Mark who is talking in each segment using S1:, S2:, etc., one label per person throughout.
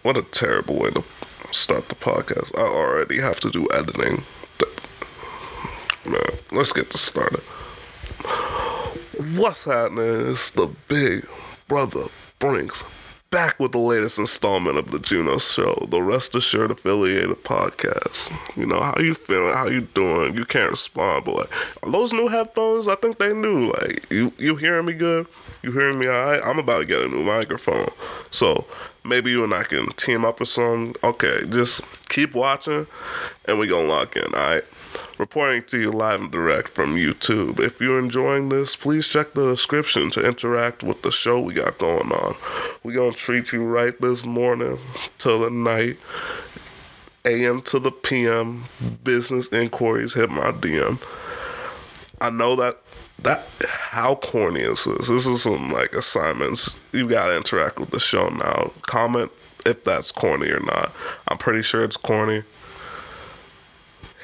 S1: What a terrible way to start the podcast. I already have to do editing. Man, let's get this started. What's happening? It's the big brother Brinks back with the latest installment of the Juno Show, the Rest Assured affiliated podcast. You know, how you feeling? How you doing? You can't respond, but like, are those new headphones? I think they new. Like, you hearing me good? You hearing me alright? I'm about to get a new microphone. So, maybe you and I can team up or something. Okay, just keep watching, and we gonna lock in, alright? Reporting to you live and direct from YouTube. If you're enjoying this, please check the description to interact with the show we got going on. We gonna treat you right this morning till the night, AM to the PM. Business inquiries hit my DM. I know that how corny is this? This is some like assignments. You gotta interact with the show now. Comment if that's corny or not. I'm pretty sure it's corny.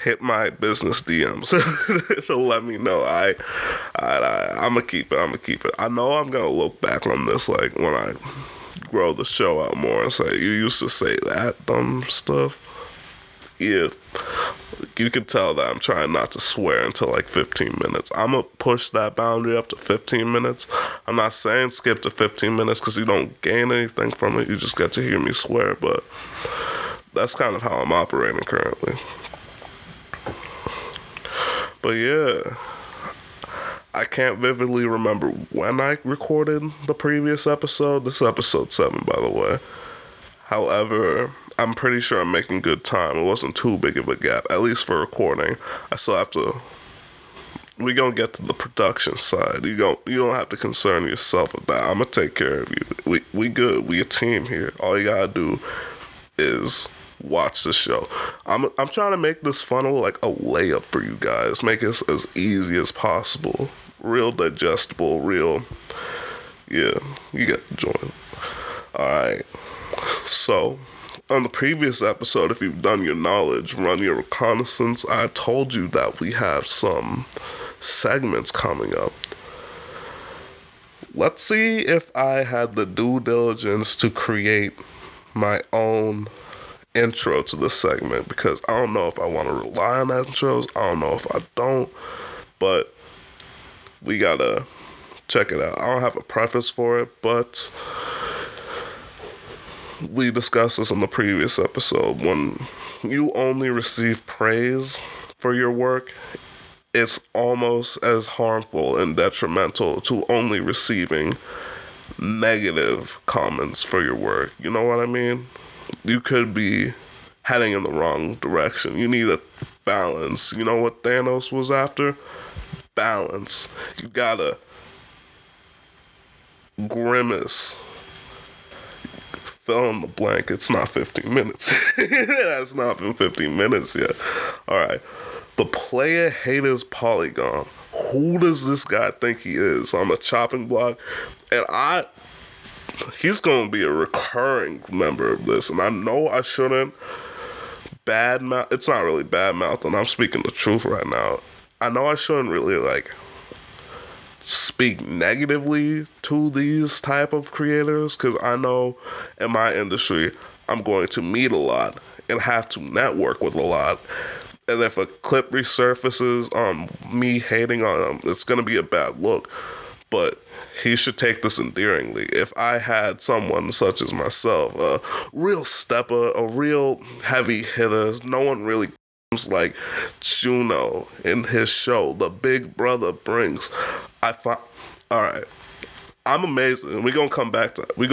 S1: Hit my business DMs to let me know. I'm gonna keep it. I know I'm gonna look back on this like when I grow the show out more and say, you used to say that dumb stuff. Yeah, you can tell that I'm trying not to swear until like 15 minutes. I'm gonna push that boundary up to 15 minutes. I'm not saying skip to 15 minutes because you don't gain anything from it. You just get to hear me swear, but that's kind of how I'm operating currently. But yeah, I can't vividly remember when I recorded the previous episode. This is episode 7, by the way. However, I'm pretty sure I'm making good time. It wasn't too big of a gap, at least for recording. I still have to... We gonna get to the production side. You don't have to concern yourself with that. I'm gonna take care of you. We good. We a team here. All you gotta do is watch the show. I'm trying to make this funnel like a layup for you guys. Make it as easy as possible. Real digestible, real... Yeah, you get the joint. Alright. So, on the previous episode, if you've done your knowledge, run your reconnaissance, I told you that we have some segments coming up. Let's see if I had the due diligence to create my own intro to this segment, because I don't know if I want to rely on intros. I don't know if I don't, but we gotta check it out. I don't have a preface for it, but we discussed this in the previous episode. When you only receive praise for your work, it's almost as harmful and detrimental to only receiving negative comments for your work. You know what I mean? You could be heading in the wrong direction. You need a balance. You know what Thanos was after? Balance. You gotta grimace. Fill in the blank. It's not 15 minutes. It has not been 15 minutes yet. Alright. The player haters Polygon. Who does this guy think he is on the chopping block? And he's going to be a recurring member of this, and I know I shouldn't badmouth. It's not really badmouthing. I'm speaking the truth right now. I know I shouldn't really speak negatively to these type of creators, because I know in my industry I'm going to meet a lot and have to network with a lot. And if a clip resurfaces on me hating on him, it's going to be a bad look. But he should take this endearingly. If I had someone such as myself, a real stepper, a real heavy hitter, no one really comes like Juno in his show, the big brother Brinks. Alright, I'm amazing. We're gonna come back to that. We're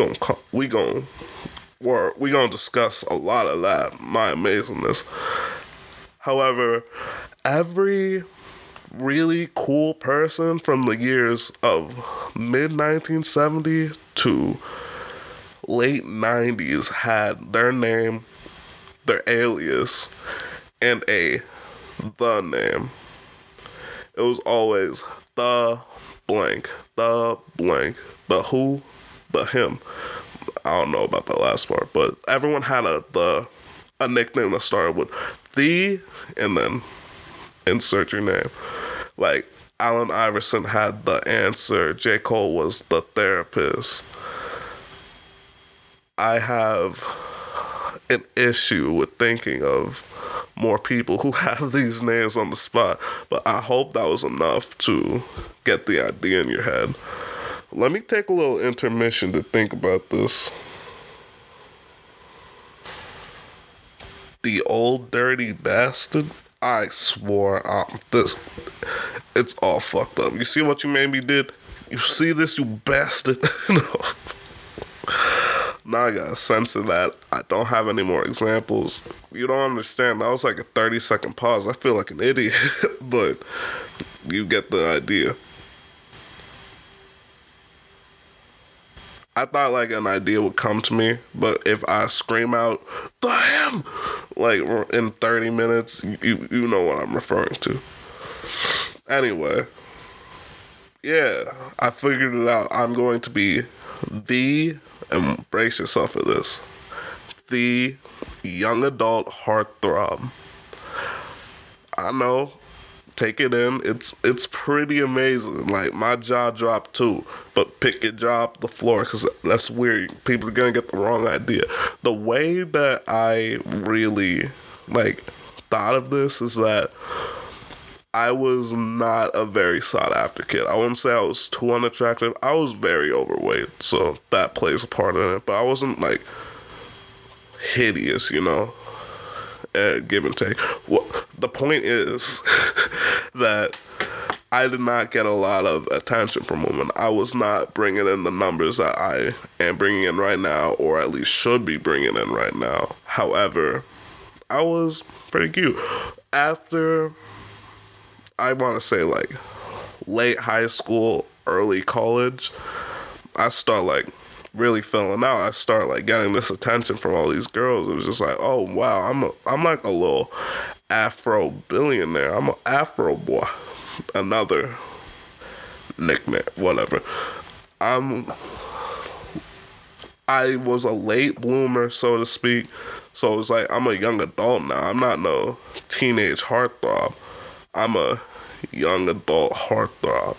S1: gonna discuss a lot of that, my amazingness. However, every really cool person from the years of mid-1970 to late 90s had their name, their alias, and the name. It was always the blank, the who, the him. I don't know about that last part, but everyone had a nickname that started with the, and then insert your name. Like, Allen Iverson had the answer. J. Cole was the therapist. I have an issue with thinking of more people who have these names on the spot, but I hope that was enough to get the idea in your head. Let me take a little intermission to think about this. The old dirty bastard? I swore it's all fucked up. You see what you made me did? You see this, you bastard? No. Now I gotta censor that. I don't have any more examples. You don't understand. That was like a 30-second pause. I feel like an idiot, but you get the idea. I thought like an idea would come to me, but if I scream out, the him, like in 30 minutes, you know what I'm referring to. Anyway, yeah, I figured it out. I'm going to be and brace yourself for this, the young adult heartthrob. I know, take it in. It's pretty amazing. Like, my jaw dropped too, but pick your jaw off the floor, because that's weird. People are gonna get the wrong idea. The way that I really thought of this is that I was not a very sought after kid. I wouldn't say I was too unattractive. I was very overweight, so that plays a part in it. But I wasn't hideous, give and take. Well, the point is that I did not get a lot of attention from women. I was not bringing in the numbers that I am bringing in right now, or at least should be bringing in right now. However, I was pretty cute. After, I want to say late high school, early college, I start really filling out. I start getting this attention from all these girls. It was just oh wow, I'm like a little Afro billionaire. I'm an Afro boy. Another nickname, whatever. I was a late bloomer, so to speak. So it's I'm a young adult now. I'm not no teenage heartthrob. I'm a young adult heartthrob.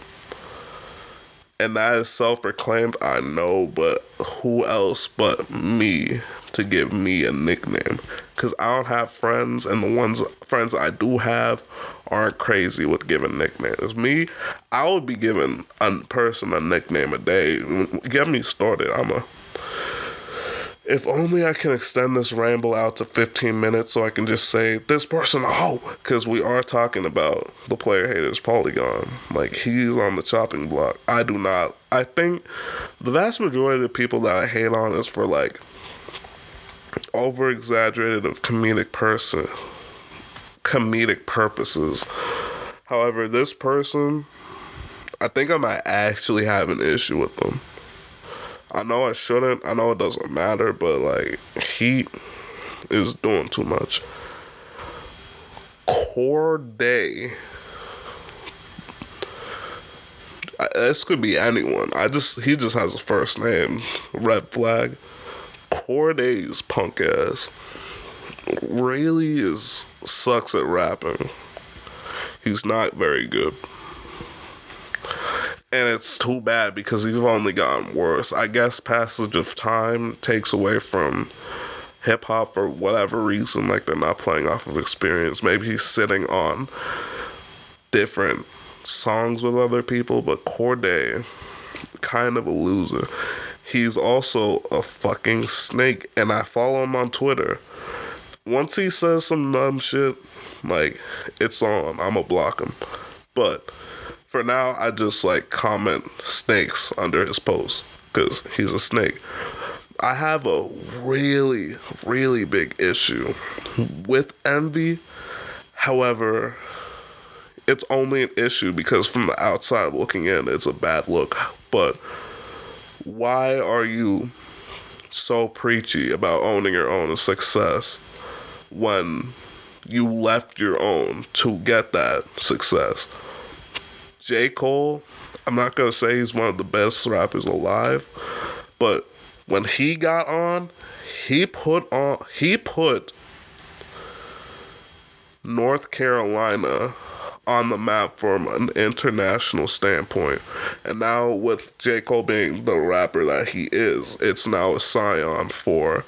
S1: And that is self-proclaimed, I know, but who else but me to give me a nickname? Because I don't have friends, and the friends I do have aren't crazy with giving nicknames. Me, I would be giving a person a nickname a day. Get me started. If only I can extend this ramble out to 15 minutes so I can just say, this person, because we are talking about the player haters Polygon. He's on the chopping block. I do not. I think the vast majority of the people that I hate on is for, over-exaggerated of comedic purposes. However, this person, I think I might actually have an issue with them. I know I shouldn't. I know it doesn't matter, but he is doing too much. Corday. This could be anyone. He just has a first name. Red flag. Corday's punk ass really sucks at rapping. He's not very good. And it's too bad because he's only gotten worse. I guess passage of time takes away from hip-hop for whatever reason. They're not playing off of experience. Maybe he's sitting on different songs with other people, but Corday, kind of a loser. He's also a fucking snake, and I follow him on Twitter. Once he says some dumb shit, it's on. I'ma block him. But for now, I just comment snakes under his posts because he's a snake. I have a really, really big issue with envy. However, it's only an issue because from the outside looking in, it's a bad look. But why are you so preachy about owning your own success when you left your own to get that success? J. Cole, I'm not going to say he's one of the best rappers alive, but when he got on, he put North Carolina on the map from an international standpoint. And now with J. Cole being the rapper that he is, it's now a scion for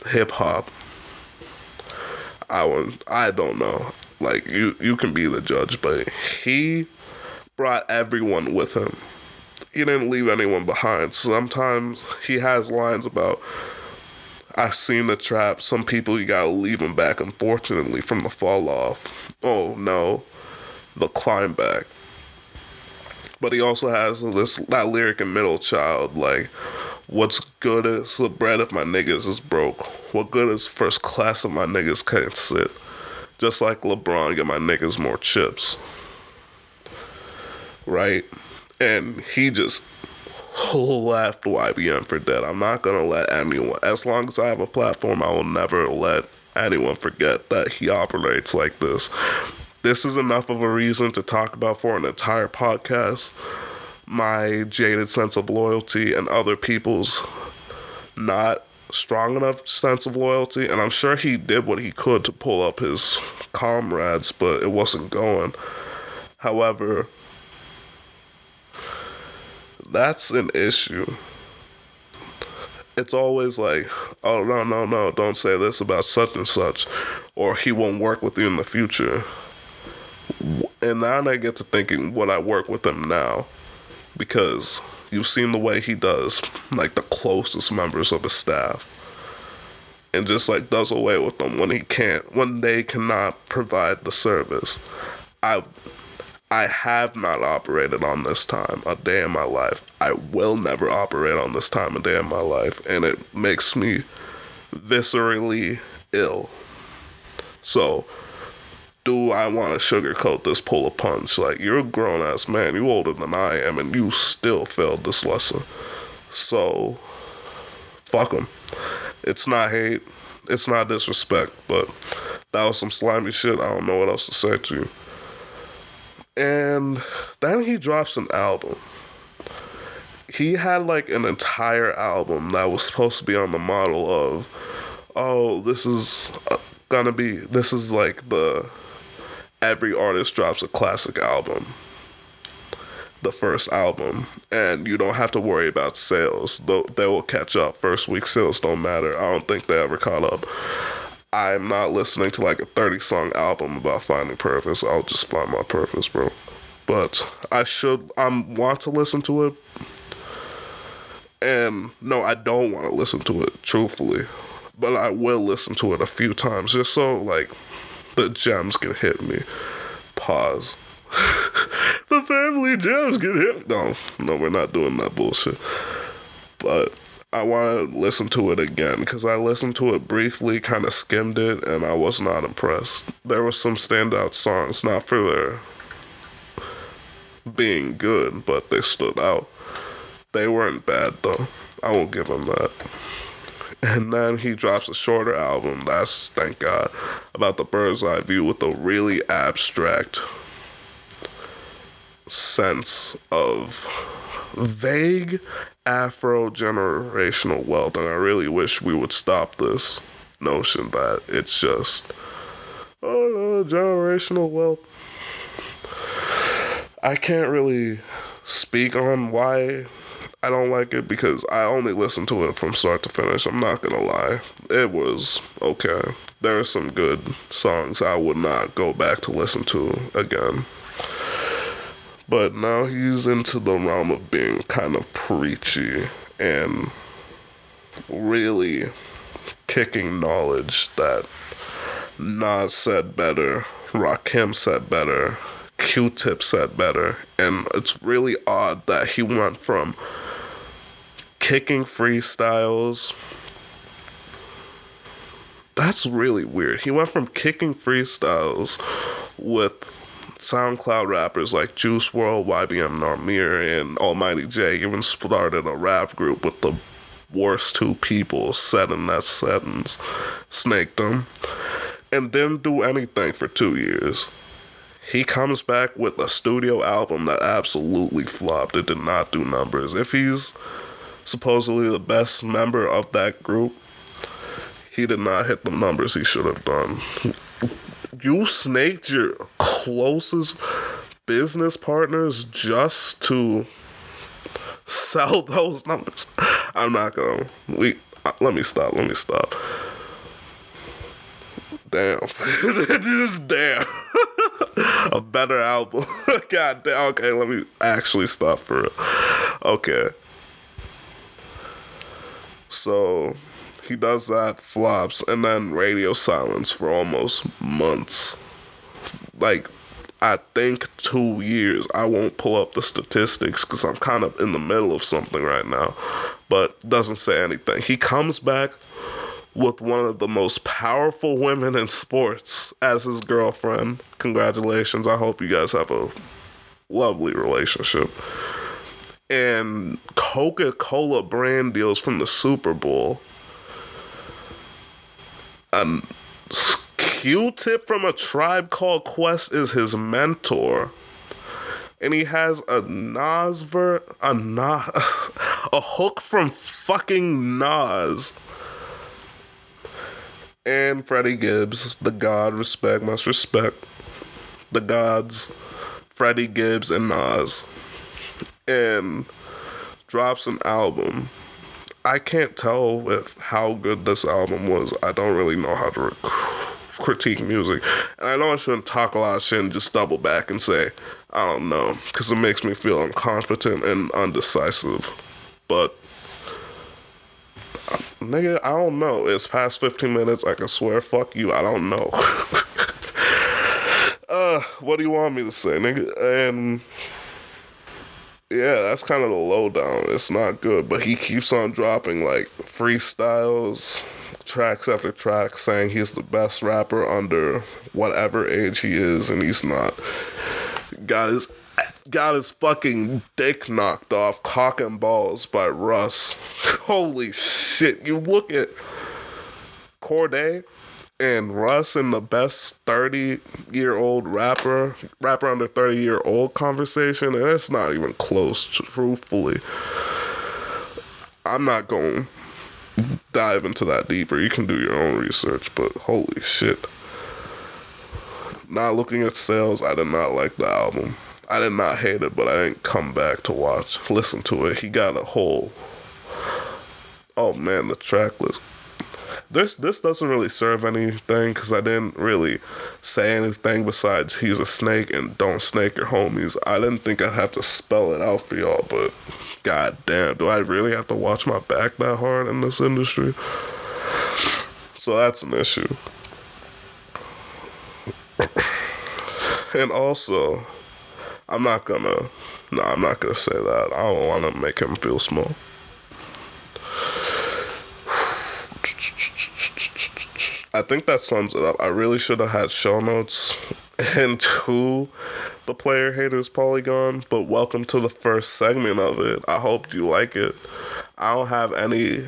S1: hip-hop. I don't know. Like, you can be the judge, but he brought everyone with him. He didn't leave anyone behind. Sometimes he has lines about, I've seen the trap. Some people you gotta leave them back, unfortunately, from the fall off. Oh no, the climb back. But he also has that lyric in Middle Child, like, what's good is the bread if my niggas is broke. What good is first class if my niggas can't sit? Just like LeBron, get my niggas more chips. Right? And he just left YBN for dead. I'm not gonna let anyone, as long as I have a platform, I will never let anyone forget that he operates like this. This is enough of a reason to talk about for an entire podcast my jaded sense of loyalty and other people's not strong enough sense of loyalty. And I'm sure he did what he could to pull up his comrades, but it wasn't going. However, that's an issue. It's always like, oh, no, don't say this about such and such, or he won't work with you in the future. And now I get to thinking, would I work with him now? Because you've seen the way he does, like, the closest members of his staff. And just, like, does away with them when they cannot provide the service. I have not operated on this time a day in my life. I will never operate on this time a day in my life. And it makes me viscerally ill. So, do I want to sugarcoat this, pull a punch? Like, you're a grown-ass man. You older than I am, and you still failed this lesson. So, fuck him. It's not hate. It's not disrespect. But that was some slimy shit. I don't know what else to say to you. And then he drops an album. He had, like, an entire album that was supposed to be on the model of, oh, this is like every artist drops a classic album, the first album, and you don't have to worry about sales. They will catch up. First week sales don't matter. I don't think they ever caught up. I'm not listening to like a 30-song album about finding purpose. I'll just find my purpose, bro. But I want to listen to it. And no, I don't want to listen to it, truthfully. But I will listen to it a few times, just so, like, the gems can hit me. Pause. The family gems can hit me. No, we're not doing that bullshit. But I want to listen to it again, because I listened to it briefly, kind of skimmed it, and I was not impressed. There were some standout songs, not for their being good, but they stood out. They weren't bad, though. I won't give him that. And then he drops a shorter album, that's, thank God, about the bird's eye view with a really abstract sense of vague Afro-generational wealth. And I really wish we would stop this notion that it's just, oh no, generational wealth. I can't really speak on why I don't like it, because I only listened to it from start to finish. I'm not gonna lie. It was okay. There are some good songs I would not go back to listen to again. But now he's into the realm of being kind of preachy and really kicking knowledge that Nas said better, Rakim said better, Q-Tip said better. And it's really odd that he went from kicking freestyles. That's really weird. He went from kicking freestyles with SoundCloud rappers like Juice WRLD, YBM Narmir, and Almighty J. Even started a rap group with the worst two people said in that sentence. Snaked them. And didn't do anything for 2 years. He comes back with a studio album that absolutely flopped. It did not do numbers. If he's supposedly the best member of that group, he did not hit the numbers he should have done. You snaked your closest business partners just to sell those numbers. I'm not gonna. Let me stop. Damn. Just damn. A better album. God damn. Okay, let me actually stop for it. Okay. So, he does that, flops, and then radio silence for almost months. Like, I think 2 years. I won't pull up the statistics because I'm kind of in the middle of something right now. But doesn't say anything. He comes back with one of the most powerful women in sports as his girlfriend. Congratulations. I hope you guys have a lovely relationship. And Coca-Cola brand deals from the Super Bowl. Q-Tip from A Tribe Called Quest is his mentor. And he has a a hook from fucking Nas. And Freddie Gibbs, the God, respect, must respect. The gods, Freddie Gibbs and Nas. And drops an album. I can't tell with how good this album was. I don't really know how to critique music. And I know I shouldn't talk a lot of shit and just double back and say, I don't know, because it makes me feel incompetent and undecisive. But, nigga, I don't know. It's past 15 minutes. I can swear, fuck you. I don't know. What do you want me to say, nigga? And yeah, that's kind of the lowdown. It's not good, but he keeps on dropping like freestyles, tracks after track, saying he's the best rapper under whatever age he is, and he's not. Got his fucking dick knocked off, cock and balls by Russ. Holy shit! You look at Corday and Russ in the best 30-year-old rapper under 30-year-old conversation, and it's not even close, truthfully. I'm not going to dive into that deeper. You can do your own research, but holy shit. Not looking at sales, I did not like the album. I did not hate it, but I didn't come back to listen to it. He got a whole... Oh man, the track list. This doesn't really serve anything because I didn't really say anything besides he's a snake and don't snake your homies. I didn't think I'd have to spell it out for y'all, but god damn, do I really have to watch my back that hard in this industry? So that's an issue. And also, I'm not gonna say that. I don't want to make him feel small. I think that sums it up. I really should have had show notes into the Player Haters Polygon, but welcome to the first segment of it. I hope you like it. I don't have any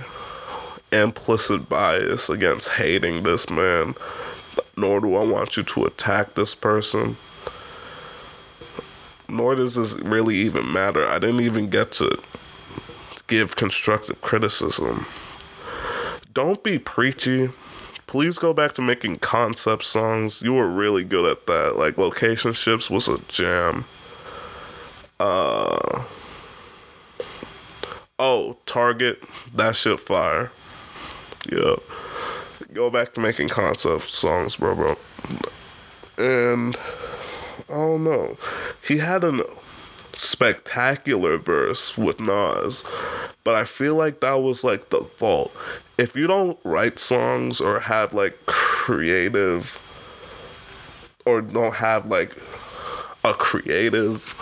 S1: implicit bias against hating this man, nor do I want you to attack this person. Nor does this really even matter. I didn't even get to give constructive criticism. Don't be preachy. Please go back to making concept songs. You were really good at that. Like, Location Ships was a jam. Target. That shit fire. Yeah. Go back to making concept songs, bro. And I don't know. He had a spectacular verse with Nas, but I feel like that was like the fault. If you don't write songs or have like creative, or don't have like a creative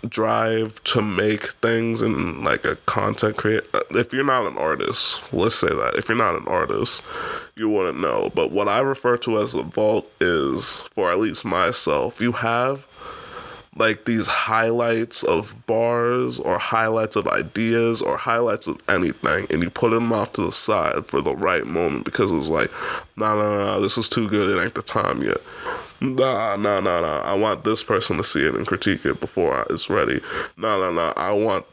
S1: drive to make things and like a content creator, if you're not an artist, let's say that, if you're not an artist, you wouldn't know. But what I refer to as a vault is, for at least myself, you have like these highlights of bars or highlights of ideas or highlights of anything, and you put them off to the side for the right moment because it's like, nah, this is too good, it ain't the time yet. Nah, I want this person to see it and critique it before it's ready. Nah, I want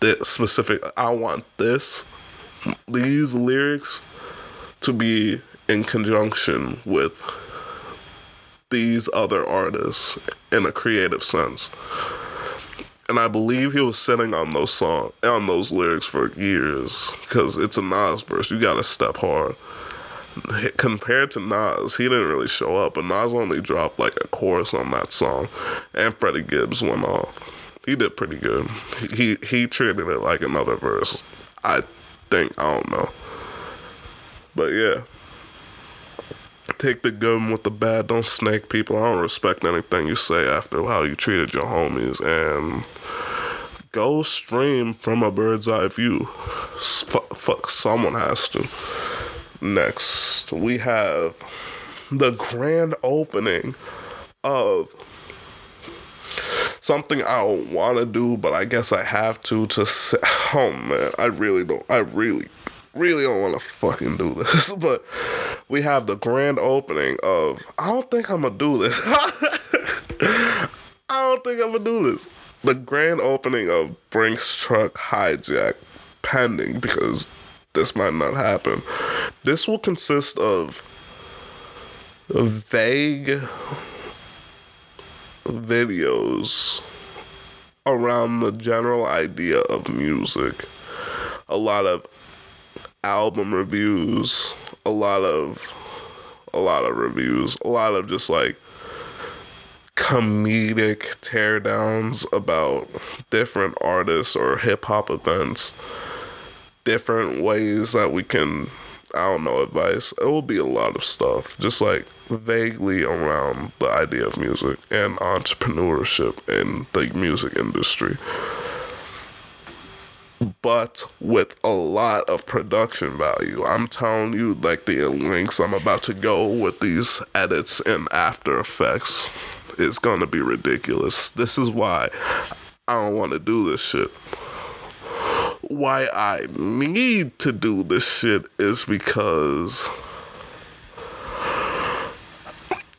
S1: this specific, these lyrics to be in conjunction with these other artists in a creative sense. And I believe he was sitting on those lyrics for years, because it's a Nas verse. You gotta step hard. Compared to Nas, he didn't really show up, but Nas only dropped like a chorus on that song, and Freddie Gibbs went off. He did pretty good. He treated it like another verse. I think, I don't know. But yeah. Take the good with the bad. Don't snake people. I don't respect anything you say after how you treated your homies. And go stream from a bird's eye view. Fuck, someone has to. Next, we have the grand opening of something I don't want to do, but I guess I have to say, oh man, I really don't want to fucking do this, but we have the grand opening of, I don't think I'm going to do this. The grand opening of Brink's Truck Hijack, pending, because this might not happen. This will consist of vague videos around the general idea of music. A lot of album reviews, a lot of reviews, a lot of just like comedic teardowns about different artists or hip-hop events, different ways that we can, I don't know, advice. It will be a lot of stuff, just like vaguely around the idea of music and entrepreneurship in the music industry, but with a lot of production value. I'm telling you, like, the links I'm about to go with these edits in After Effects is gonna be ridiculous. This is why I don't want to do this shit. Why I need to do this shit is because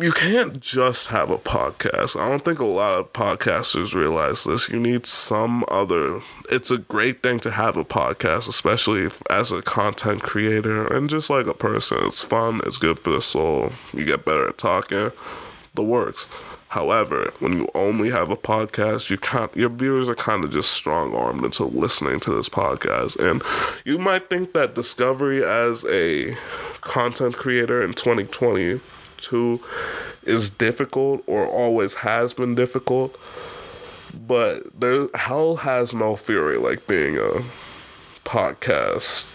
S1: you can't just have a podcast. I don't think a lot of podcasters realize this. You need some other... It's a great thing to have a podcast, especially as a content creator and just like a person. It's fun. It's good for the soul. You get better at talking. The works. However, when you only have a podcast, your viewers are kind of just strong-armed into listening to this podcast. And you might think that discovery as a content creator in 2022 is difficult or always has been difficult, but hell has no fury like being a podcast.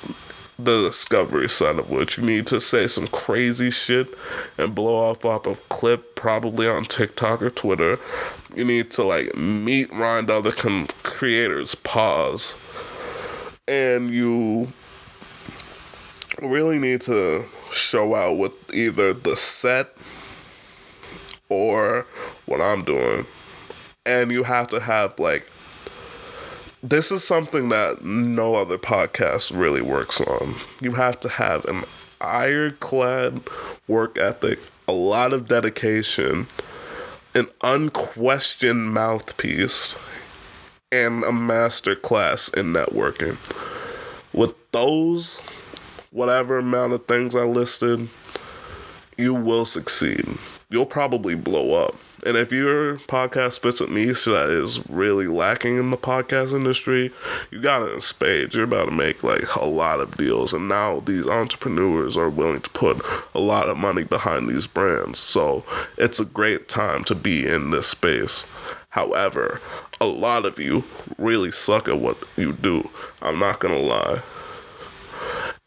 S1: The discovery side of which you need to say some crazy shit and blow off a clip, probably on TikTok or Twitter. You need to like rhyme other creators, pause, and you really need to show out with either the set or what I'm doing, and you have to have like, this is something that no other podcast really works on. You have to have an ironclad work ethic, a lot of dedication, an unquestioned mouthpiece, and a master class in networking. With those, whatever amount of things I listed, you will succeed. You'll probably blow up. And if your podcast fits a niche that is really lacking in the podcast industry, you got it in spades. You're about to make like a lot of deals. And now these entrepreneurs are willing to put a lot of money behind these brands. So it's a great time to be in this space. However, a lot of you really suck at what you do. I'm not going to lie.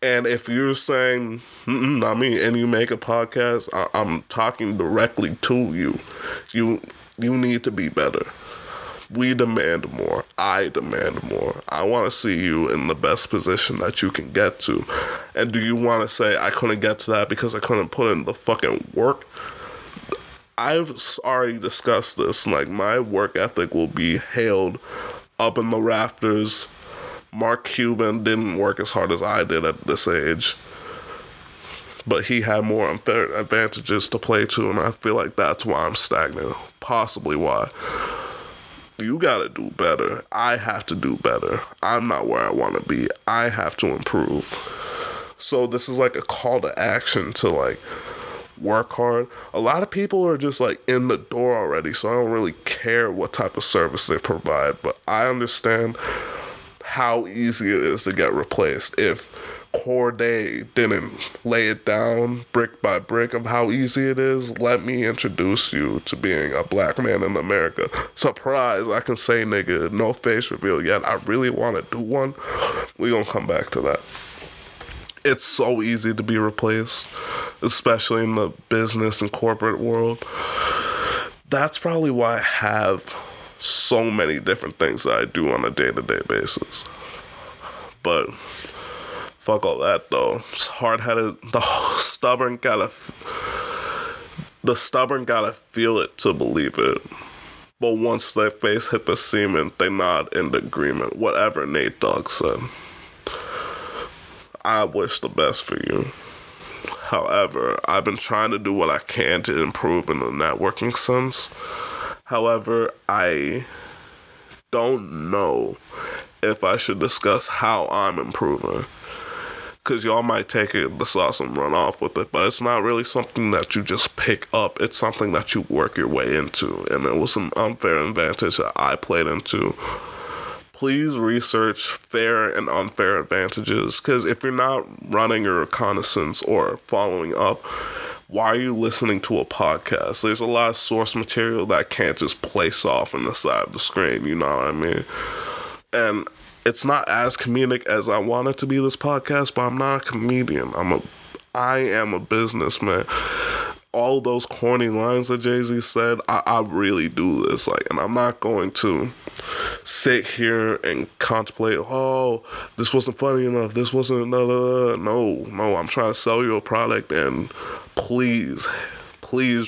S1: And if you're saying, not me, and you make a podcast, I'm talking directly to you. You need to be better. We demand more. I demand more. I want to see you in the best position that you can get to. And do you want to say, I couldn't get to that because I couldn't put in the fucking work? I've already discussed this. Like, my work ethic will be hailed up in the rafters. Mark Cuban didn't work as hard as I did at this age, but he had more unfair advantages to play to, and I feel like that's why I'm stagnant. Possibly why. You gotta do better. I have to do better. I'm not where I want to be. I have to improve. So this is like a call to action to like work hard. A lot of people are just like in the door already, so I don't really care what type of service they provide, but I understand how easy it is to get replaced if Corday didn't lay it down brick by brick of how easy it is, let me introduce you to being a black man in America. Surprise, I can say nigga, no face reveal yet. I really want to do one. We gonna come back to that. It's so easy to be replaced, especially in the business and corporate world. That's probably why I have so many different things that I do on a day-to-day basis. But fuck all that though. It's hard-headed. The stubborn gotta feel it to believe it. But once their face hit the cement, they nod in agreement. Whatever Nate Dogg said. I wish the best for you. However, I've been trying to do what I can to improve in the networking sense. However, I don't know if I should discuss how I'm improving. Because y'all might take it, the sauce, and run off with it. But it's not really something that you just pick up. It's something that you work your way into. And it was an unfair advantage that I played into. Please research fair and unfair advantages. Because if you're not running your reconnaissance or following up, why are you listening to a podcast? There's a lot of source material that can't just place off on the side of the screen. You know what I mean? And it's not as comedic as I want it to be, this podcast, but I'm not a comedian. I am a businessman. All those corny lines that Jay-Z said, I really do this. And I'm not going to sit here and contemplate, oh, this wasn't funny enough, this wasn't, no, I'm trying to sell you a product, and please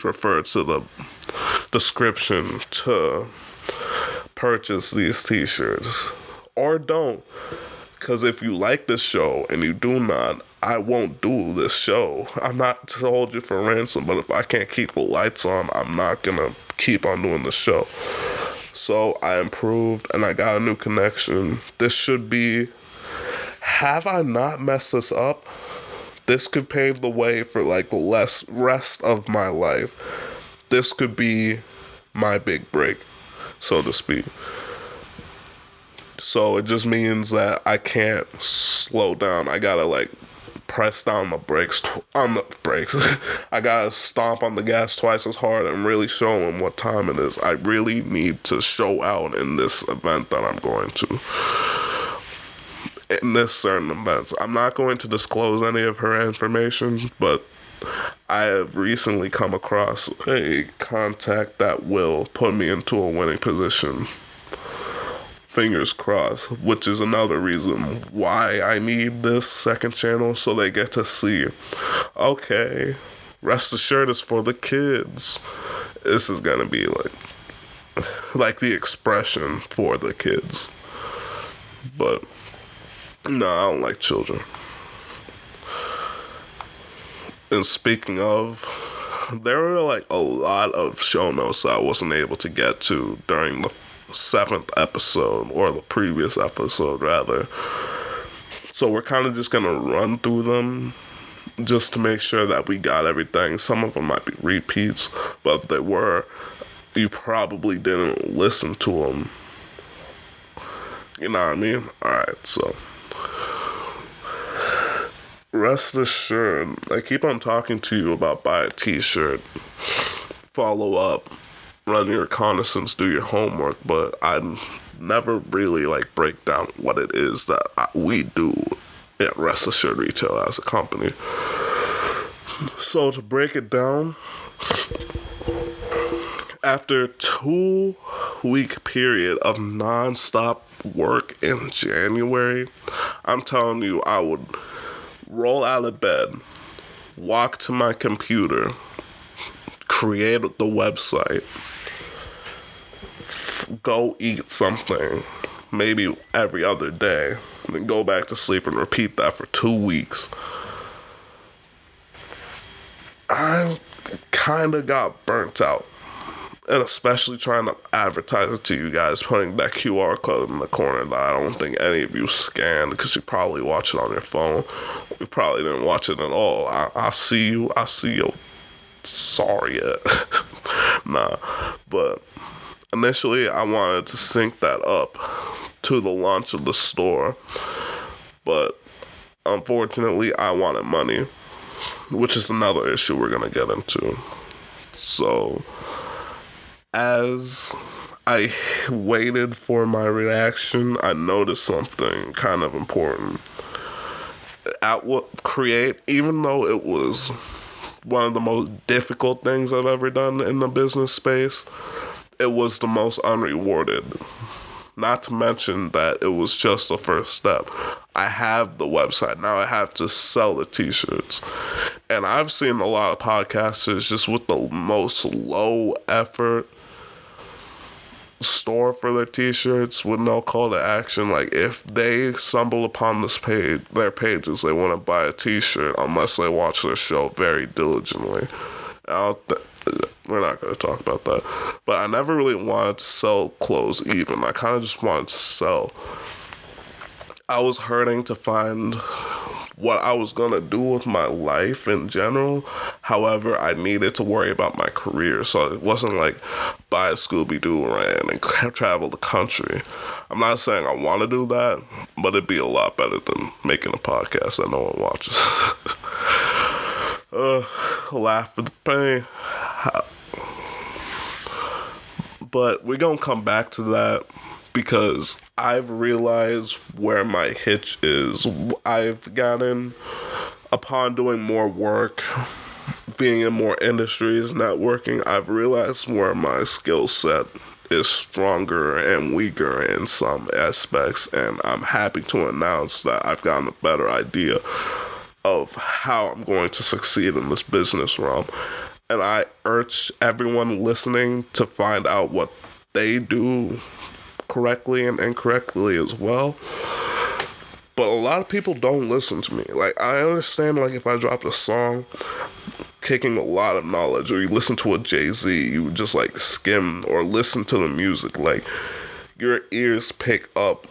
S1: refer to the description to purchase these t-shirts. Or don't. Because if you like this show and you do not, I won't do this show. I'm not to hold you for ransom, but if I can't keep the lights on, I'm not going to keep on doing the show. So I improved and I got a new connection. This should be... Have I not messed this up? This could pave the way for the rest of my life. This could be my big break, so to speak. So it just means that I can't slow down. I gotta press down the brakes. I gotta stomp on the gas twice as hard and really show them what time it is. I really need to show out in this event that I'm going to. In this certain event. I'm not going to disclose any of her information, but I have recently come across a contact that will put me into a winning position. Fingers crossed, which is another reason why I need this second channel, so they get to see, okay, Rest Assured is for the kids. This is gonna be like the expression for the kids. But no, I don't like children. And speaking of, there were a lot of show notes that I wasn't able to get to during the 7th episode, or the previous episode rather. So we're kind of just gonna run through them just to make sure that we got everything. Some of them might be repeats, but if they were, you probably didn't listen to them. You know what I mean? Alright, so rest assured, I keep on talking to you about buy a t-shirt, follow up, run your reconnaissance, do your homework, but I never really break down what it is that we do at Rest Assured Retail as a company. So to break it down, after a 2-week period of non-stop work in January, I'm telling you, I would roll out of bed, walk to my computer, create the website, go eat something, maybe every other day, and then go back to sleep and repeat that for 2 weeks. I kind of got burnt out. And especially trying to advertise it to you guys, putting that QR code in the corner that I don't think any of you scanned, because you probably watch it on your phone. You probably didn't watch it at all. I see you. Sorry yet. Nah. But initially, I wanted to sync that up to the launch of the store. But Unfortunately, I wanted money, which is another issue we're going to get into. So, as I waited for my reaction, I noticed something kind of important. Even though it was one of the most difficult things I've ever done in the business space, it was the most unrewarded. Not to mention that it was just the first step. I have the website. Now I have to sell the t-shirts. And I've seen a lot of podcasters just with the most low effort store for their t-shirts with no call to action. Like, if they stumble upon their pages, they want to buy a t-shirt unless they watch their show very diligently. We're not going to talk about that. But I never really wanted to sell clothes even. I kind of just wanted to sell. I was hurting to find what I was going to do with my life in general. However, I needed to worry about my career. So it wasn't like buy a Scooby-Doo ran and travel the country. I'm not saying I want to do that, but it'd be a lot better than making a podcast that no one watches. Laugh for the pain. But we're going to come back to that because I've realized where my hitch is. I've gotten, upon doing more work, being in more industries, networking, I've realized where my skill set is stronger and weaker in some aspects, and I'm happy to announce that I've gotten a better idea of how I'm going to succeed in this business realm. And I urge everyone listening to find out what they do correctly and incorrectly as well. But a lot of people don't listen to me. Like, I understand, like, if I dropped a song kicking a lot of knowledge, or you listen to a Jay-Z, you just, like, skim or listen to the music. Like, your ears pick up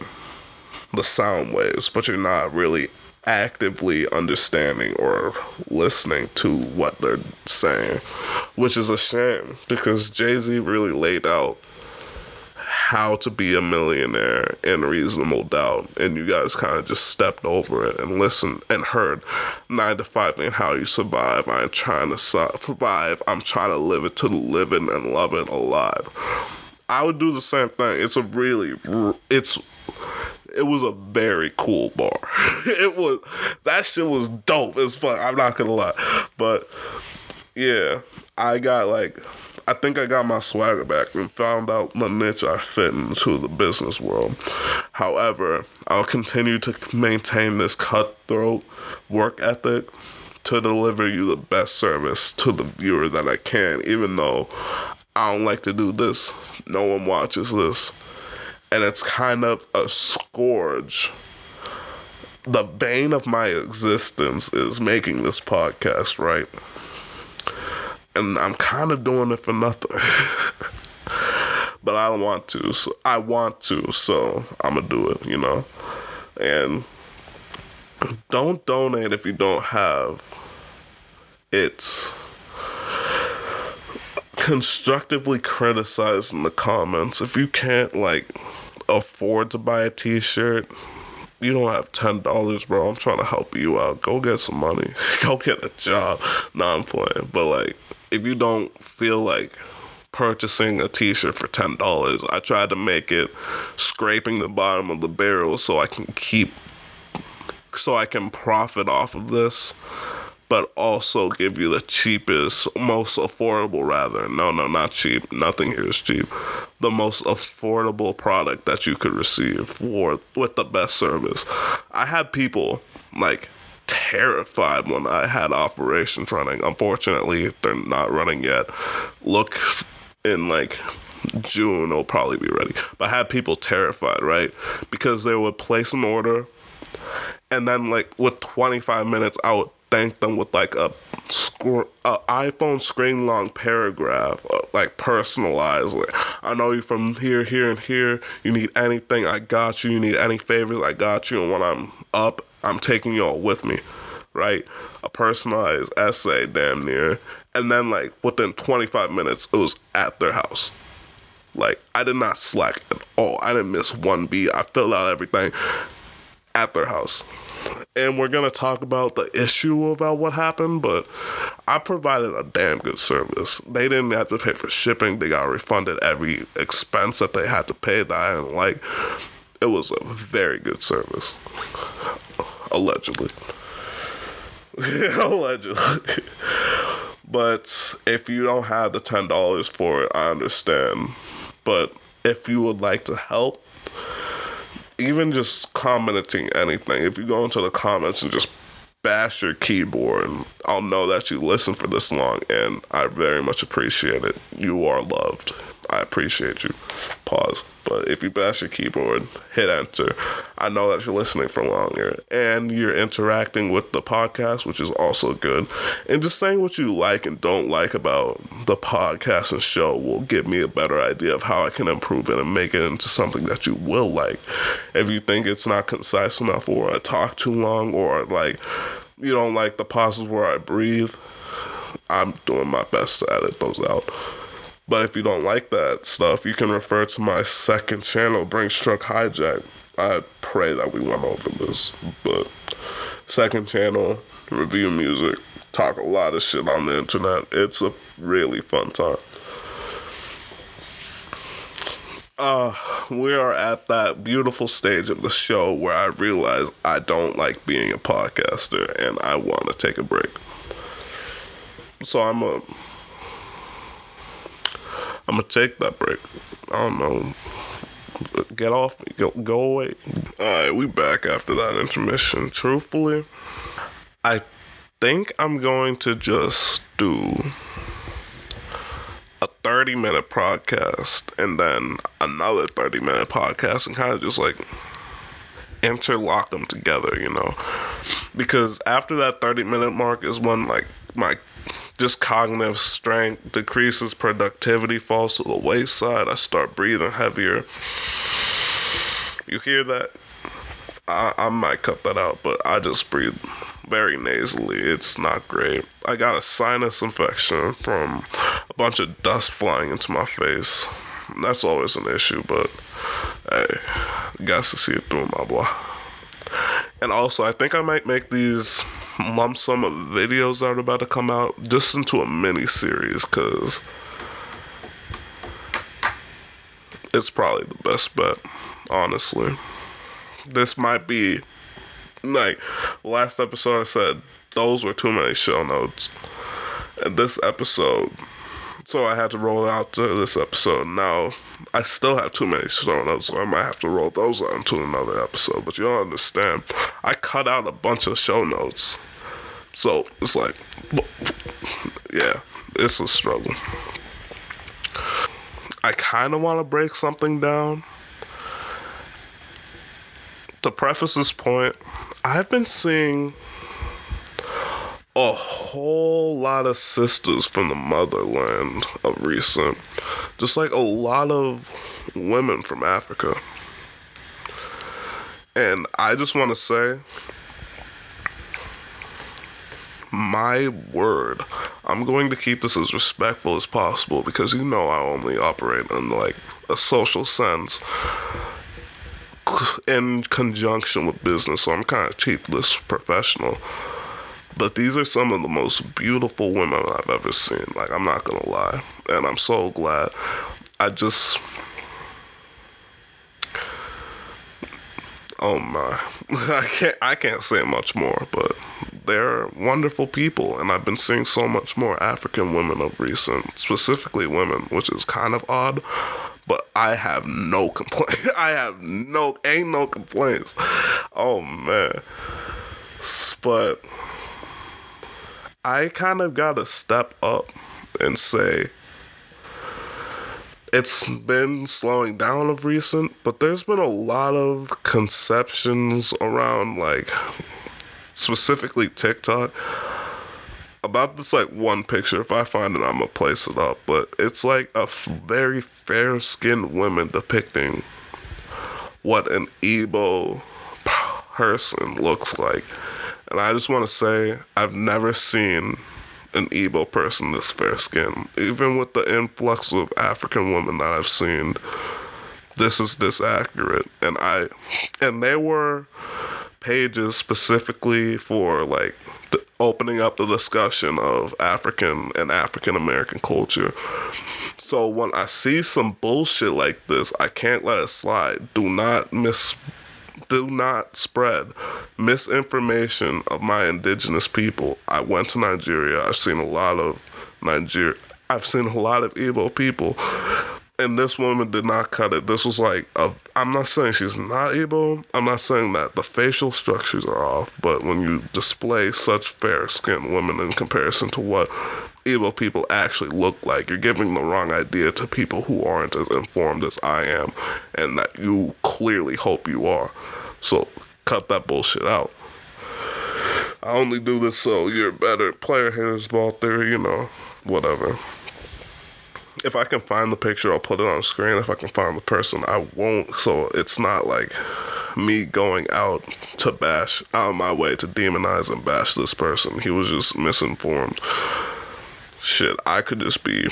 S1: the sound waves, but you're not really actively understanding or listening to what they're saying, which is a shame because Jay-Z really laid out how to be a millionaire in reasonable doubt, and you guys kind of just stepped over it and listened and heard 9 to 5 and how you survive. I ain't trying to survive, I'm trying to live it to the living and love it alive. I would do the same thing. It was a very cool bar. That shit was dope as fuck. I'm not gonna lie. But yeah, I think I got my swagger back and found out the niche I fit into the business world. However, I'll continue to maintain this cutthroat work ethic to deliver you the best service to the viewer that I can, even though I don't like to do this. No one watches this. And it's kind of a scourge. The bane of my existence is making this podcast, right? And I'm kind of doing it for nothing. But I don't want to. So I want to, so I'm going to do it, you know? And don't donate if you don't have. It's constructively criticize in the comments. If you can't, like, afford to buy a t-shirt, you don't have $10, bro, I'm trying to help you out. Go get some money. Go get a job. Nah, I'm playing. But, like, if you don't feel like purchasing a t-shirt for $10, I tried to make it scraping the bottom of the barrel so I can profit off of this, but also give you the cheapest, most affordable rather. No, not cheap. Nothing here is cheap. The most affordable product that you could receive with the best service. I had people, like, terrified when I had operations running. Unfortunately, they're not running yet. Look in, like, June, it'll probably be ready. But I had people terrified, right? Because they would place an order, and then, like, with 25 minutes, I would thank them with, like, a iPhone screen long paragraph, like, personalized. Like, I know you from here, and here. You need anything, I got you. You need any favors, I got you. And when I'm up, I'm taking y'all with me, right? A personalized essay, damn near. And then, like, within 25 minutes, it was at their house. Like, I did not slack at all. I didn't miss one beat. I filled out everything at their house. And we're going to talk about the issue about what happened, but I provided a damn good service. They didn't have to pay for shipping. They got refunded every expense that they had to pay that I didn't like. It was a very good service. Allegedly. Allegedly. But if you don't have the $10 for it, I understand. But if you would like to help, even just commenting anything, if you go into the comments and just bash your keyboard, I'll know that you listened for this long, and I very much appreciate it. You are loved. I appreciate you. Pause. But if you bash your keyboard, hit enter. I know that you're listening for longer, and you're interacting with the podcast, which is also good. And just saying what you like and don't like about the podcast and show will give me a better idea of how I can improve it and make it into something that you will like. If you think it's not concise enough, or I talk too long, or like you don't like the pauses where I breathe, I'm doing my best to edit those out. But if you don't like that stuff, you can refer to my second channel, Brinks Truck Hijack. I pray that we went over this, but second channel, review music, talk a lot of shit on the internet. It's a really fun time. We are at that beautiful stage of the show where I realize I don't like being a podcaster and I want to take a break. So I'm gonna take that break. I don't know. Get off me. Go away. Alright, we back after that intermission. Truthfully, I think I'm going to just do a 30-minute podcast and then another 30-minute podcast and kind of just like interlock them together, you know? Because after that 30-minute mark is when like my just cognitive strength decreases, productivity falls to the wayside, I start breathing heavier. You hear that? I might cut that out, but I just breathe very nasally. It's not great. I got a sinus infection from a bunch of dust flying into my face. That's always an issue, but hey, got to see it through, my boy. And also, I think I might make these lump sum of videos that are about to come out just into a mini series, because it's probably the best bet, honestly. This might be like last episode I said those were too many show notes, and this episode, so I had to roll out to this episode. Now I still have too many show notes, so I might have to roll those out into another episode. But you don't understand, I cut out a bunch of show notes, so it's like, yeah, it's a struggle. I kind of want to break something down. To preface this point, I've been seeing a whole lot of sisters from the motherland of recent. Just like a lot of women from Africa. And I just want to say, my word, I'm going to keep this as respectful as possible, because you know I only operate in like a social sense in conjunction with business, so I'm kind of keep this professional. But these are some of the most beautiful women I've ever seen. Like, I'm not gonna lie, and I'm so glad. Oh my, I can't say much more, but they're wonderful people, and I've been seeing so much more African women of recent, specifically women, which is kind of odd. But I have no complaint. Ain't no complaints. Oh man. But I kind of gotta step up and say, it's been slowing down of recent, but there's been a lot of conceptions around, like, specifically TikTok, about this, like, one picture. If I find it, I'm gonna place it up. But it's like a very fair-skinned woman depicting what an Igbo person looks like. And I just want to say, I've never seen an Igbo person this fair-skinned. Even with the influx of African women that I've seen, this is this accurate. And they were pages specifically for like opening up the discussion of African and African American culture. So when I see some bullshit like this, I can't let it slide. Do not spread misinformation of my indigenous people. I went to Nigeria. I've seen a lot of Igbo people. And this woman did not cut it. This was like, I'm not saying she's not Igbo. I'm not saying that the facial structures are off. But when you display such fair-skinned women in comparison to what Igbo people actually look like, you're giving the wrong idea to people who aren't as informed as I am, and that you clearly hope you are. So cut that bullshit out. I only do this so you're better. Player haters, ball theory, whatever. If I can find the picture, I'll put it on screen. If I can find the person, I won't. So it's not like me going out of my way to demonize and bash this person. He was just misinformed. Shit, I could just be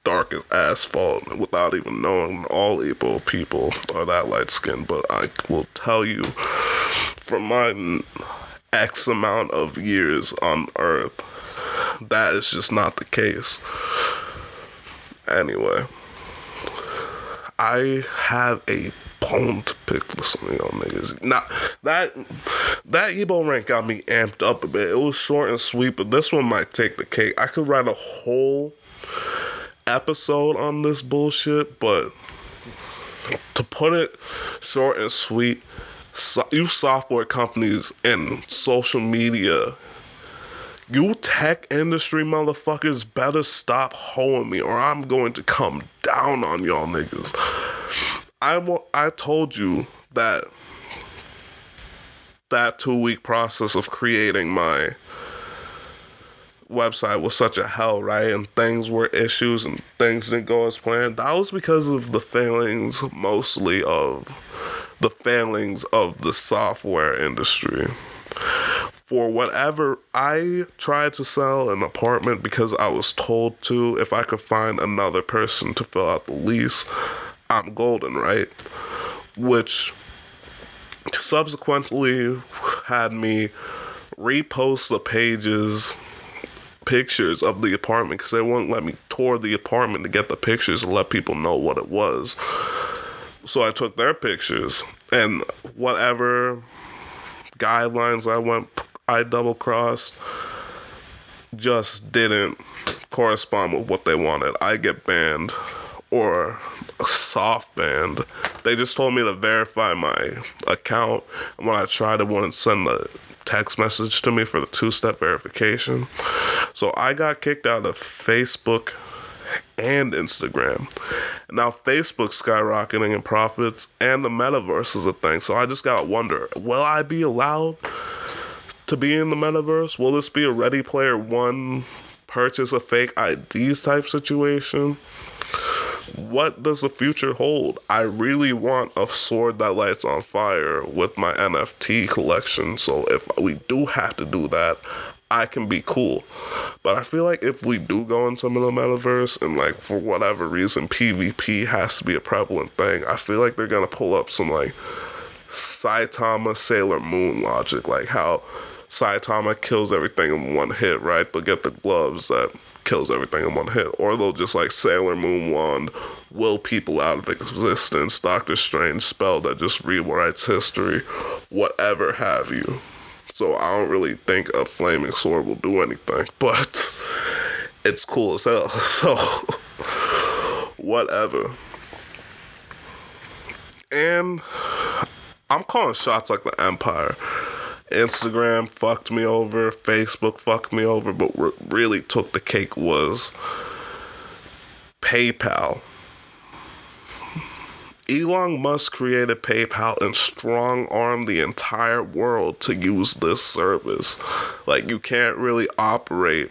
S1: dark as asphalt without even knowing all Igbo people are that light-skinned. But I will tell you, from my X amount of years on Earth, that is just not the case. Anyway, I have a bone to pick with some of y'all niggas. Now, that Igbo rank got me amped up a bit. It was short and sweet, but this one might take the cake. I could write a whole episode on this bullshit, but to put it short and sweet, you software companies and social media, you tech industry motherfuckers better stop hoeing me or I'm going to come down on y'all niggas. I told you that 2-week process of creating my website was such a hell, right? And things were issues and things didn't go as planned. That was because of the failings of the software industry. For whatever, I tried to sell an apartment because I was told to. If I could find another person to fill out the lease, I'm golden, right? Which subsequently had me repost the pictures of the apartment because they wouldn't let me tour the apartment to get the pictures and let people know what it was. So I took their pictures and whatever guidelines I double-crossed just didn't correspond with what they wanted. I get banned or soft banned. They just told me to verify my account, and when I tried, it wouldn't send the text message to me for the 2-step verification. So I got kicked out of Facebook and Instagram. Now Facebook's skyrocketing in profits and the metaverse is a thing. So I just gotta wonder, will I be allowed to be in the metaverse? Will this be a Ready Player One purchase of fake IDs type situation? What does the future hold? I really want a sword that lights on fire with my NFT collection. So if we do have to do that, I can be cool. But I feel like if we do go into the metaverse and like for whatever reason PvP has to be a prevalent thing, I feel like they're gonna pull up some like Saitama Sailor Moon logic, like how Saitama kills everything in one hit, right? They'll get the gloves that kills everything in one hit, or they'll just like Sailor Moon wand, will people out of existence, Doctor Strange spell that just rewrites history, whatever have you. So I don't really think a flaming sword will do anything, but it's cool as hell. So whatever. And I'm calling shots like the Empire. Instagram fucked me over, Facebook fucked me over, but what really took the cake was PayPal. Elon Musk created PayPal and strong-armed the entire world to use this service. Like, you can't really operate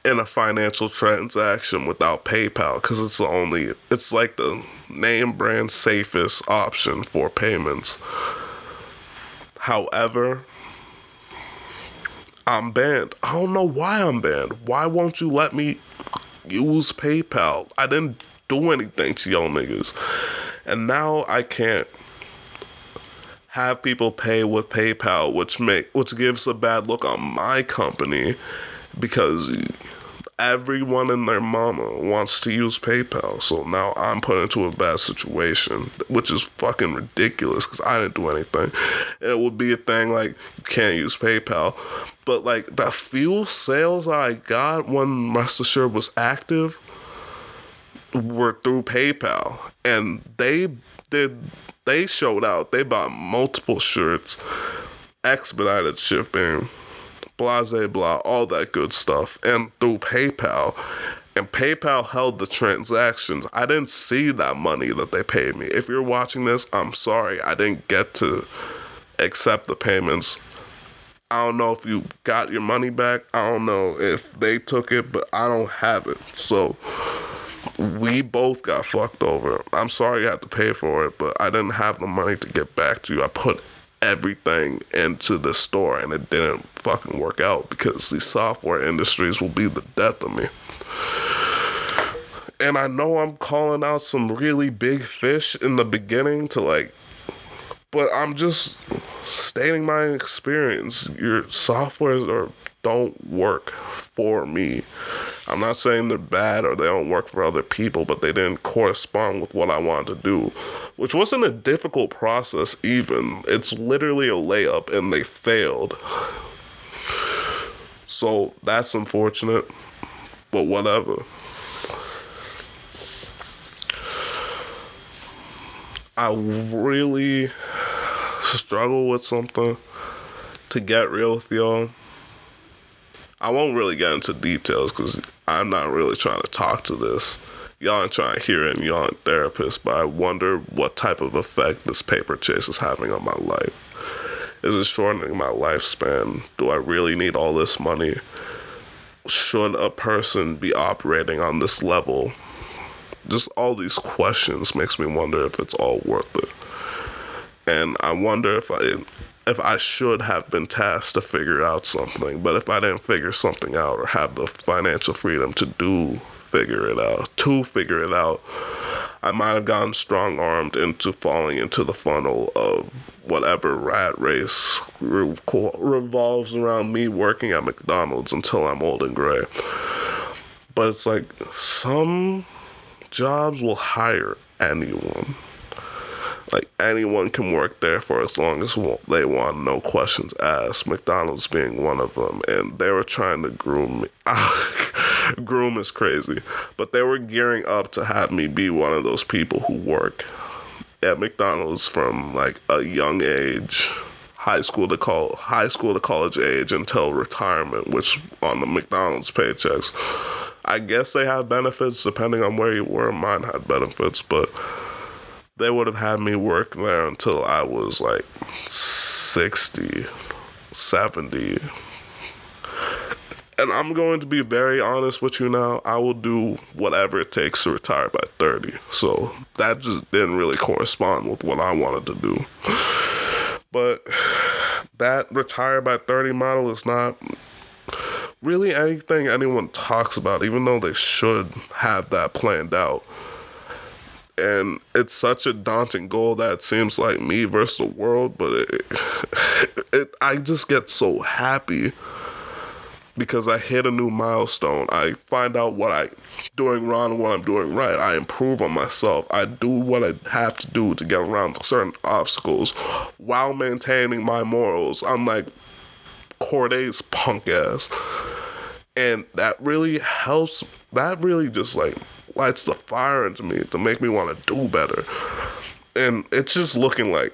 S1: in a financial transaction without PayPal because it's like the name brand safest option for payments. However, I'm banned. I don't know why I'm banned. Why won't you let me use PayPal? I didn't do anything to y'all niggas. And now I can't have people pay with PayPal, which gives a bad look on my company because everyone and their mama wants to use PayPal. So now I'm put into a bad situation, which is fucking ridiculous because I didn't do anything. And it would be a thing like, you can't use PayPal. But like the few sales I got when Rest Assured was active were through PayPal. And they showed out. They bought multiple shirts, expedited shipping, blah, blah, blah, all that good stuff, and through PayPal. And PayPal held the transactions. I didn't see that money that they paid me. If you're watching this, I'm sorry. I didn't get to accept the payments. I don't know if you got your money back. I don't know if they took it, but I don't have it. So we both got fucked over. I'm sorry you had to pay for it, but I didn't have the money to get back to you. I put everything into the store and it didn't fucking work out because these software industries will be the death of me. And I know I'm calling out some really big fish in the beginning but I'm just stating my experience. Your softwares don't work for me. I'm not saying they're bad or they don't work for other people, but they didn't correspond with what I wanted to do, which wasn't a difficult process even. It's literally a layup and they failed. So that's unfortunate, but whatever. I really struggle with something, to get real with y'all. I won't really get into details because I'm not really trying to talk to this. Y'all ain't trying to hear it and y'all ain't therapists, but I wonder what type of effect this paper chase is having on my life. Is it shortening my lifespan? Do I really need all this money? Should a person be operating on this level? Just all these questions makes me wonder if it's all worth it. And I wonder if I should have been tasked to figure out something, but if I didn't figure something out or have the financial freedom to figure it out, I might have gotten strong-armed into falling into the funnel of whatever rat race revolves around me working at McDonald's until I'm old and gray. But it's like, some jobs will hire anyone. Like, anyone can work there for as long as they want, no questions asked. McDonald's being one of them. And they were trying to groom me. Groom is crazy. But they were gearing up to have me be one of those people who work at McDonald's from, like, a young age, high school to college age until retirement, which on the McDonald's paychecks. I guess they have benefits depending on where you were. Mine had benefits, but they would have had me work there until I was like 60, 70. And I'm going to be very honest with you now. I will do whatever it takes to retire by 30. So that just didn't really correspond with what I wanted to do. But that retire by 30 model is not really anything anyone talks about, even though they should have that planned out. And it's such a daunting goal that it seems like me versus the world, but I just get so happy because I hit a new milestone. I find out what I'm doing wrong and what I'm doing right. I improve on myself. I do what I have to do to get around certain obstacles while maintaining my morals. I'm like Corday's punk ass. And that really helps. That really just like lights the fire into me to make me want to do better. And it's just looking like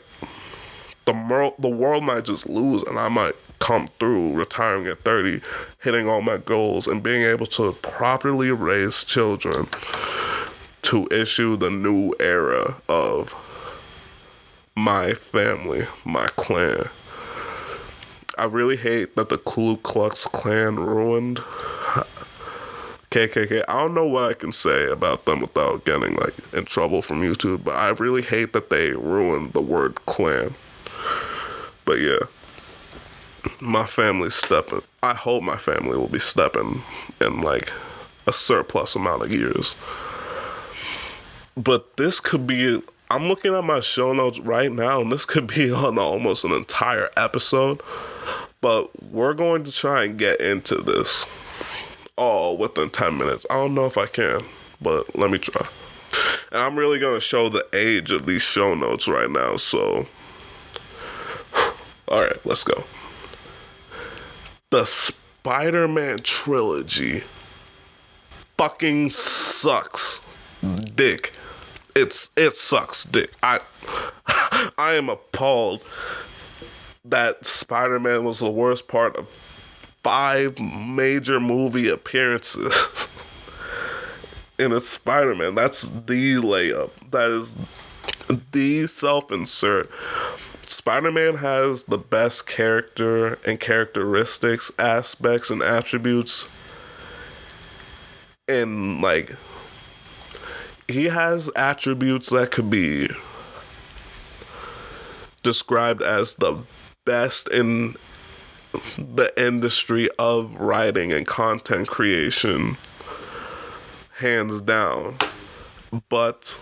S1: the world might just lose and I might come through retiring at 30, hitting all my goals and being able to properly raise children to issue the new era of my family, my clan. I really hate that the Ku Klux Klan ruined KKK. I don't know what I can say about them without getting like in trouble from YouTube, but I really hate that they ruined the word Klan. But yeah, my family's stepping. I hope my family will be stepping in like a surplus amount of years. But this could be I'm looking at my show notes right now, and this could be on almost an entire episode, but we're going to try and get into this all within 10 minutes. I don't know if I can, but let me try. And I'm really going to show the age of these show notes right now, so... Alright, let's go. The Spider-Man trilogy fucking sucks dick. It sucks dick. I am appalled that Spider-Man was the worst part of 5 major movie appearances. And it's Spider-Man. That's the layup. That is the self-insert. Spider-Man has the best character and characteristics, aspects, and attributes. And, like, he has attributes that could be described as the best in the industry of writing and content creation, hands down. But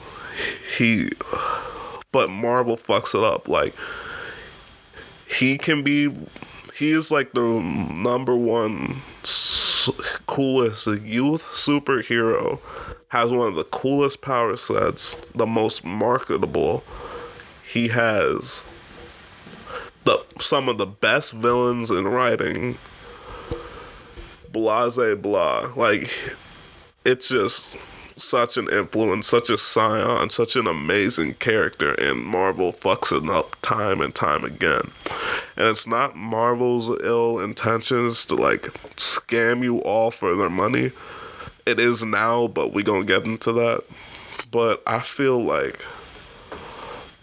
S1: Marvel fucks it up. Like, he is like the number one coolest youth superhero, has one of the coolest power sets, the most marketable. He has some of the best villains in writing. Blase blah. Like, it's just such an influence, such a scion, such an amazing character, and Marvel fucks it up time and time again. And it's not Marvel's ill intentions to, like, scam you all for their money. It is now, but we gonna get into that. But I feel like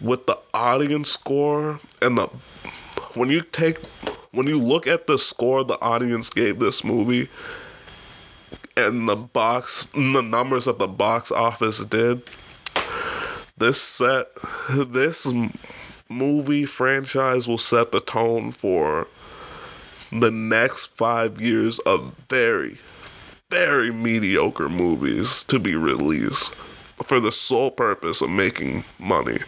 S1: with the audience score and when you look at the score the audience gave this movie and the numbers that the box office did, this movie franchise will set the tone for the next 5 years of very, very mediocre movies to be released for the sole purpose of making money.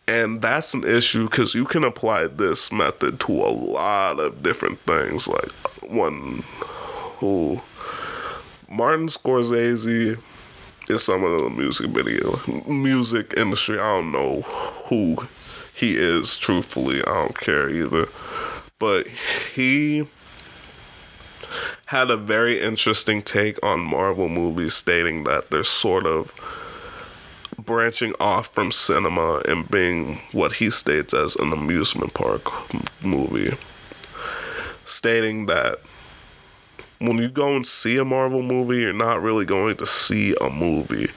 S1: And that's an issue because you can apply this method to a lot of different things. Like, Martin Scorsese is someone in the music industry. I don't know who he is, truthfully. I don't care either. But he had a very interesting take on Marvel movies, stating that they're sort of branching off from cinema and being what he states as an amusement park movie. Stating that when you go and see a Marvel movie, you're not really going to see a movie.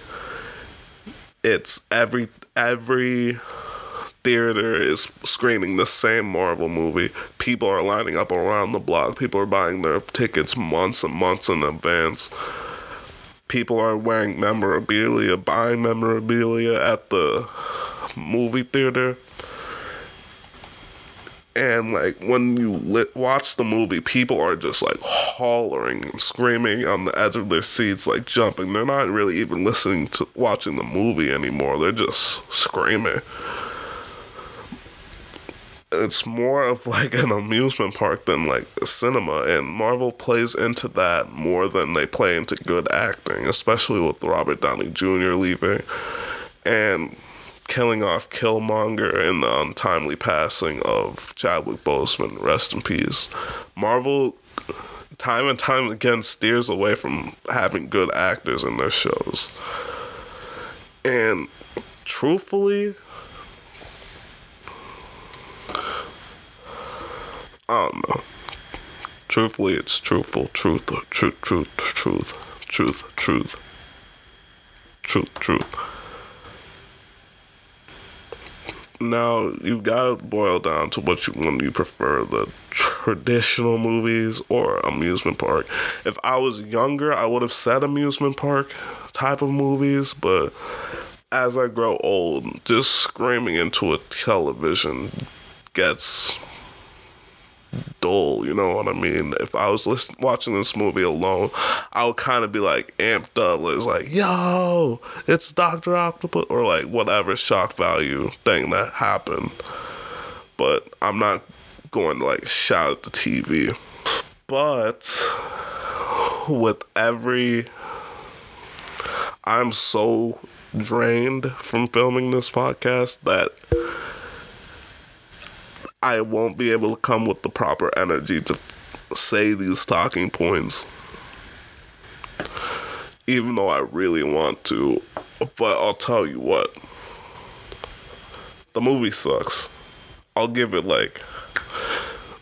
S1: It's every theater is screening the same Marvel movie. People are lining up around the block. People are buying their tickets months and months in advance. People are wearing memorabilia, buying memorabilia at the movie theater. And, like, when you watch the movie, people are just, like, hollering and screaming on the edge of their seats, like, jumping. They're not really even watching the movie anymore. They're just screaming. It's more of, like, an amusement park than, like, a cinema. And Marvel plays into that more than they play into good acting, especially with Robert Downey Jr. leaving and killing off Killmonger in the untimely passing of Chadwick Boseman. Rest in peace. Marvel, time and time again, steers away from having good actors in their shows. And truthfully, I don't know. Truthfully, it's truthful. Truth. Now, you've got to boil down to when you prefer, the traditional movies or amusement park. If I was younger, I would have said amusement park type of movies, but as I grow old, just screaming into a television gets dull, you know what I mean? If I was watching this movie alone, I would kind of be like amped up. It's like, yo, it's Dr. Octopus, or like whatever shock value thing that happened. But I'm not going to like shout at the TV. But I'm so drained from filming this podcast that I won't be able to come with the proper energy to say these talking points, even though I really want to. But I'll tell you what, the movie sucks. I'll give it like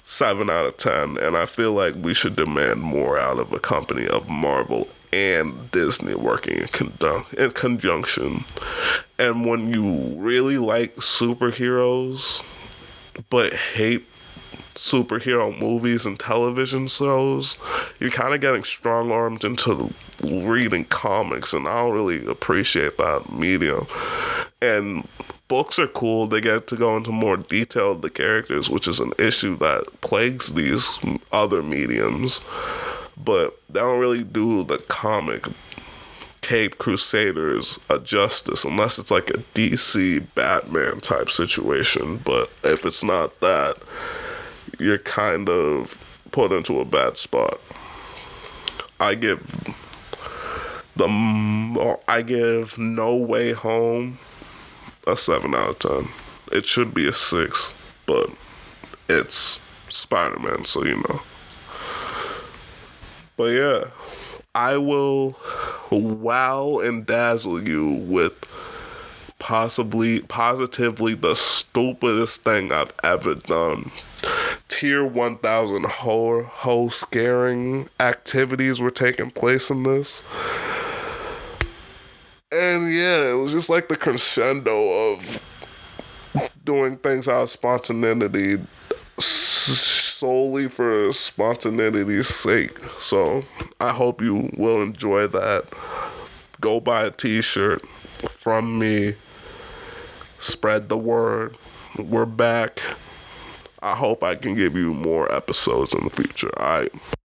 S1: 7 out of 10, and I feel like we should demand more out of a company of Marvel and Disney working in conjunction. And when you really like superheroes but hate superhero movies and television shows, you're kind of getting strong-armed into reading comics, and I don't really appreciate that medium. And books are cool. They get to go into more detail of the characters, which is an issue that plagues these other mediums. But they don't really do the comic Cape Crusaders a justice unless it's like a DC Batman type situation. But if it's not that, you're kind of put into a bad spot. I give No Way Home a 7 out of 10. It should be a 6, but it's Spider-Man, so you know. But yeah, I will wow and dazzle you with positively the stupidest thing I've ever done. Tier 1000 ho scaring activities were taking place in this. And yeah, it was just like the crescendo of doing things out of spontaneity solely for spontaneity's sake. So I hope you will enjoy that. Go buy a t-shirt from me. Spread the word. We're back. I hope I can give you more episodes in the future. All right.